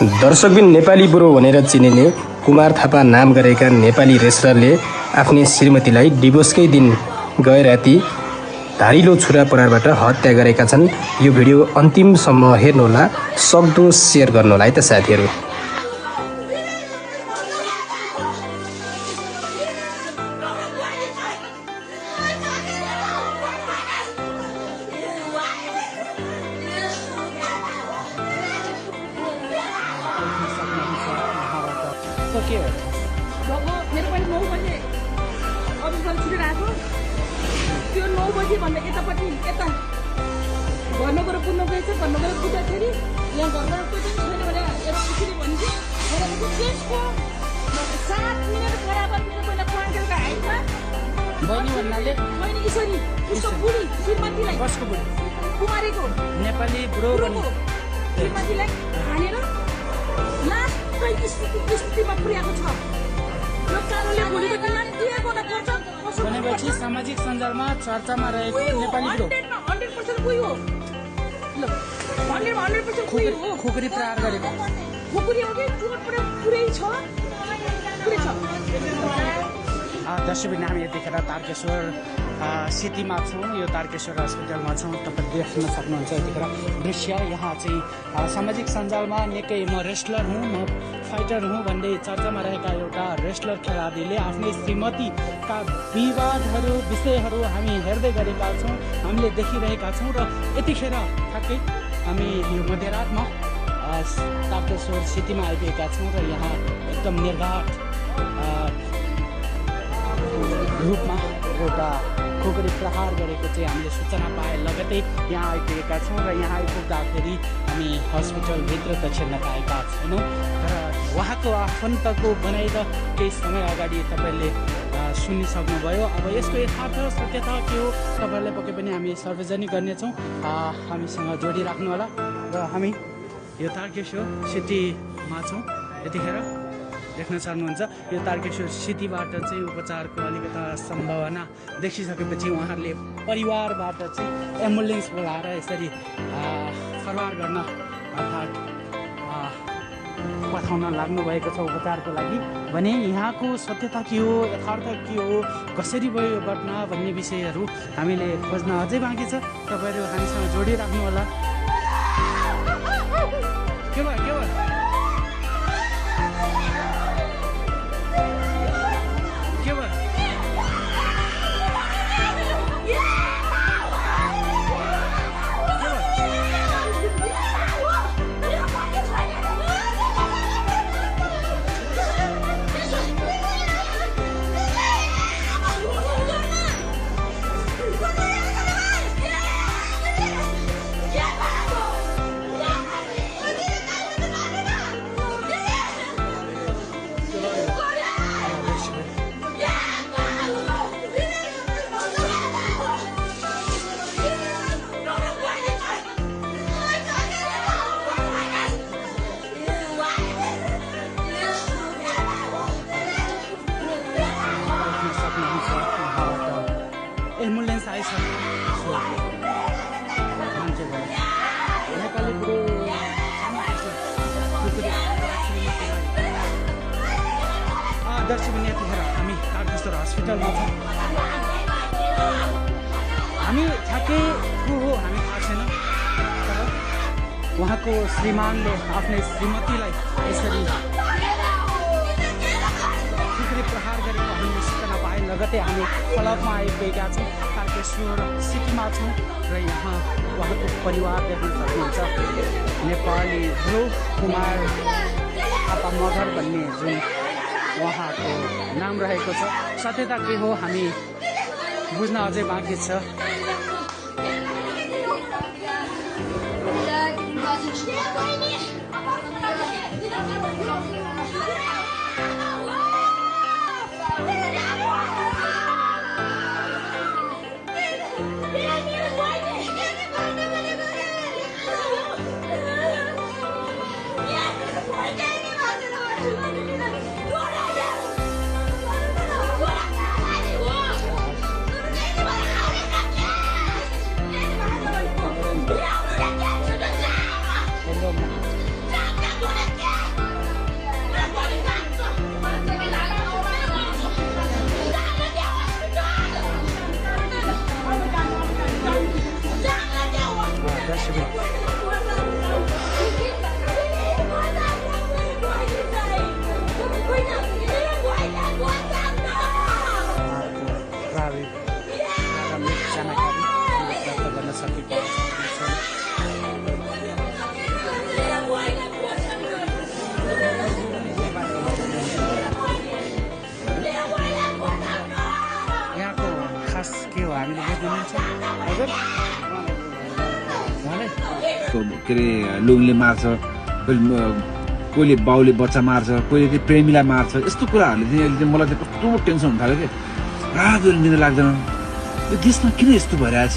दर्शकबिन नेपाली बुढो भनेर चिनिने कुमार थापा नाम गरेका नेपाली रेसलरले आफ्नी श्रीमतीलाई डिभोर्सकै दिन गए राति धारिलो छुरा प्रहारबाट हत्या गरेका छन्। यो भिडियो अन्तिमसम्म हेर्नुहोला, सक्दो सेयर गर्नुहोला है त साथीहरू। के हो मेरो पनि 9 बजे अफिसबाट छुटिरहेको त्यो 9 बजे भन्दा यतापट्टि यता घरमा गएर पुग्न गएछ। घरमा गएर पुग्दाखेरि यहाँ घरमा कोही पनि छैन भने एउटा खुसीले भन्छ मेरो त्यसको 7 मिनेट बराबर मेरो पहिला क्वान्टलको हाइटमा बहिनी भन्नाले बहिनी इसरी उसको बुढी श्रीमतीलाई कसको बुढी कुमारीको नेपाली बुढो बहिनी श्रीमतीलाई हानेर लास्ट स्थितिमा पुर्याएको छ। यो कारणले भोलिको दिनमा के गर्न पर्छ भनेपछि सामाजिक सञ्जालमा चर्चामा रहेको नेपाली बुढो 100% कोही हो। ल 100% कोही हो। खुकुरी प्रहार गरेको खुकुरी हो कि चोटबाट पुरै छ पुरै छ। दर्शकबिन हामी यतिखेर तारकेश्वर सिटीमा छौँ। यो तारकेश्वर हस्पिटलमा छौँ। तपाईँ देख्न सक्नुहुन्छ यतिखेर दृश्य। यहाँ चाहिँ सामाजिक सञ्जालमा निकै म रेस्लर हुँ, म फाइटर हुँ भन्दै चर्चामा रहेका एउटा रेस्लर खेलाडीले आफ्नै श्रीमतीका विषयहरू हामी हेर्दै गरेका छौँ, हामीले देखिरहेका छौँ। र यतिखेर ठ्याक्कै हामी यो मध्यरातमा तारकेश्वर सिटीमा आइपुगेका छौँ र यहाँ एकदम निर्घाट रूपमा एउटा खुकुरी प्रहार गरेको चाहिँ हामीले सूचना पाए लगतै यहाँ आइपुगेका छौँ। र यहाँ आइपुग्दाखेरि हामी हस्पिटलभित्र त छिर्न पाएका छैनौँ, तर उहाँको आफन्तको बनाइ त केही समय अगाडि तपाईँले सुनिसक्नुभयो। अब यसको यथार्थ सत्यता के हो तपाईँहरूलाई पक्कै पनि हामी सार्वजनिक गर्नेछौँ। हामीसँग जोडिराख्नु होला। र हामी यो तारकेश्वर सिटीमा छौँ। यतिखेर देख्न सक्नुहुन्छ यो तारकेश्वर सिटीबाट चाहिँ उपचारको अलिकता सम्भावना देखिसकेपछि उहाँहरूले परिवारबाट चाहिँ एम्बुलेन्स बोलाएर यसरी फरवार गर्न अर्थात् पठाउन लाग्नुभएको छ उपचारको लागि। भने यहाँको सत्यता के हो, यथार्थ के हो, कसरी भयो यो घटना भन्ने विषयहरू हामीले खोज्न अझै बाँकी छ। तपाईँहरू हामीसँग जोडिराख्नु होला। के भयो एम्बुलेन्स आइसक्यो। मान्छे भयो नेपाली बुढो दर्शकबिन यतिखेर हामी तारकेश्वर हस्पिटलमा छौँ। हामी ठ्याक्कै को हो हामी थाहा छैन, तर उहाँको श्रीमानले आफ्नै श्रीमतीलाई यसरी खुकुरी प्रहार गरेको हामीले सूचना पाए लगतै हामी फलकमा आइपुगेका छौँ। तारकेश्वर सिटीमा छौँ र यहाँ उहाँको परिवार देख्न सक्नुहुन्छ। नेपाली बुढो कुमार थापा मगर भन्ने जुन उहाँको नाम रहेको छ, सत्यता के हो हामी बुझ्न अझै बाँकी छ। के अरे लोग्नेले मार्छ, कोहीले बाउले बच्चा मार्छ, कोहीले चाहिँ प्रेमीलाई मार्छ, यस्तो कुराहरूले चाहिँ अहिले चाहिँ मलाई चाहिँ कस्तो टेन्सन हुन थाल्यो कि रातभरि निद्रा लाग्दैन। यो देशमा किन यस्तो भइरहेछ?